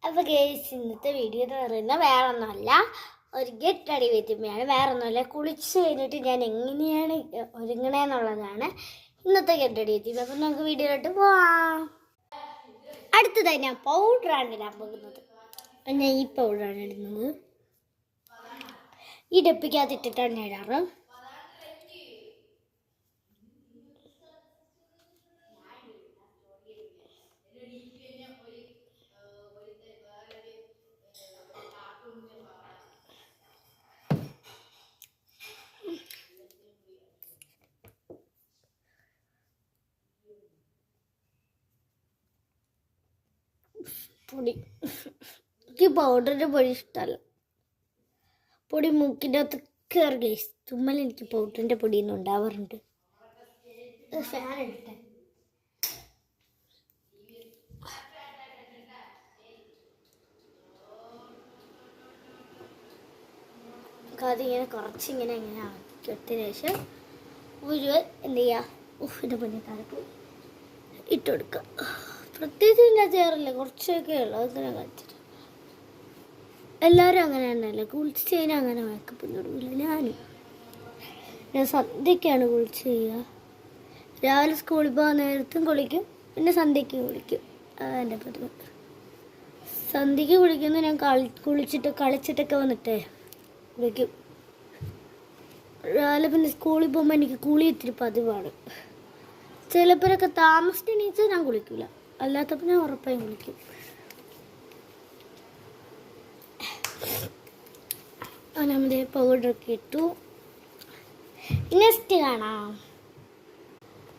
അപ്പോൾ ഗേസ് ഇന്നത്തെ വീഡിയോ എന്ന് പറയുന്നത് വേറെ ഒന്നുമല്ല, ഒരു ഗെറ്റ് റെഡി വിത്ത് മീ ആണ്. വേറെ ഒന്നുമല്ല, കുളിച്ച് കഴിഞ്ഞിട്ട് ഞാൻ എങ്ങനെയാണ് ഒരുങ്ങണേന്നുള്ളതാണ് ഇന്നത്തെ ഗെറ്റ് റെഡി വിത്ത് മീ. അപ്പം നമുക്ക് വീഡിയോയിലോട്ട് പോവാം. അടുത്തതായി ഞാൻ പൗഡറാണ് ഇടാൻ പോകുന്നത്. ഞാൻ ഈ പൗഡറാണ് ഇടുന്നത്. ഈ ഡപ്പിക്കകത്ത് ഇട്ടിട്ടാണ് ഇടാറ്. പൊടി എനിക്ക് പൗഡറിൻ്റെ പൊടി ഇഷ്ടമല്ല. പൊടി മൂക്കിൻ്റെ അകത്ത് കയറി ഗൈസ്. തുമ്മൽ എനിക്ക് പൗഡറിൻ്റെ പൊടിയൊന്നും ഉണ്ടാവാറുണ്ട്. ഫാൻ എടുത്തേ. അതിങ്ങനെ കുറച്ചിങ്ങനെ ഇങ്ങനെ ആക്കിയതിന് ശേഷം മുഴുവൻ എന്ത് ചെയ്യുക, എൻ്റെ പൊന്നെ തലപ്പ് ഇട്ട് കൊടുക്കുക. പ്രത്യേകിച്ച് ഞാൻ ചെയ്യാറില്ല, കുറച്ചൊക്കെ ഉള്ളു. അതിനെ കാണിച്ചിട്ട് എല്ലാവരും അങ്ങനെ തന്നെയല്ലേ കുളിച്ച് കഴിഞ്ഞാൽ അങ്ങനെ മേക്കപ്പ് ഇടില്ല. ഞാൻ സന്ധ്യക്കാണ് കുളിച്ച് ചെയ്യുക. രാവിലെ സ്കൂളിൽ പോകാൻ നേരത്തും കുളിക്കും, പിന്നെ സന്ധ്യയ്ക്കും കുളിക്കും. അതെൻ്റെ പതിവ്. സന്ധ്യയ്ക്ക് കുളിക്കുന്നത് ഞാൻ കളിച്ചിട്ടൊക്കെ വന്നിട്ടേ കുളിക്കും. രാവിലെ പിന്നെ സ്കൂളിൽ പോകുമ്പോൾ എനിക്ക് കുളി ഇത്തിരി പതിവാണ്. ചിലപ്പോഴൊക്കെ താമസിച്ച് എണീച്ചാൽ ഞാൻ കുളിക്കില്ല, അല്ലാത്തപ്പോൾ ഞാൻ ഉറപ്പായും കുളിക്കും. നമ്മുടെ പൗഡറൊക്കെ ഇട്ടു. നെക്സ്റ്റ് കാണാം.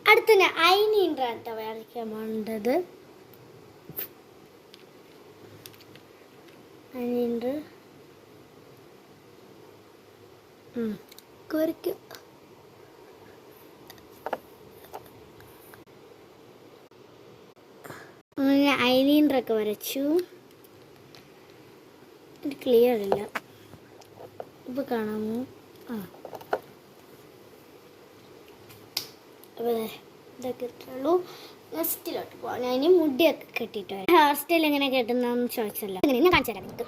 അടുത്ത ഞാൻ ഐലൈനറാണ് കേട്ടോ വരയ്ക്കാൻ വേണ്ടത്. ഐലൈനർ വരയ്ക്കും. ഐലൈനറൊക്കെ വരച്ചു. ഇത് ക്ലിയർ ഇല്ല, ഇപ്പോൾ കാണാമോ? അപ്പോൾ ഇതൊക്കെ ഇട്ടുള്ളൂ. നെക്സ്റ്റിലോട്ട് പോകാം. ഞാൻ ഇനി മുടിയൊക്കെ കെട്ടിയിട്ട് വരാം. ഹെയർ സ്റ്റൈൽ എങ്ങനെ കെട്ടുന്നതെന്ന് ചോദിച്ചല്ലോ, അങ്ങനെ ഞാൻ കാണിച്ചു തരാം നിങ്ങൾക്ക്.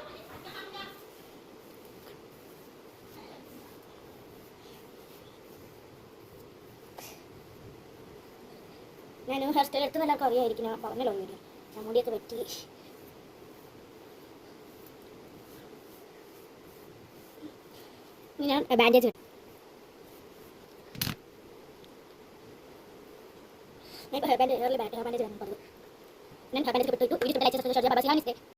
ഞാൻ ഹെയർ സ്റ്റൈൽ എടുത്ത് നല്ല അറിയാമായിരിക്കും, ഞാൻ പറഞ്ഞല്ലോ ഒന്നുമില്ല. ഞാൻ മുടിയൊക്കെ വെട്ടി ഞാൻ ബാൻഡേജ്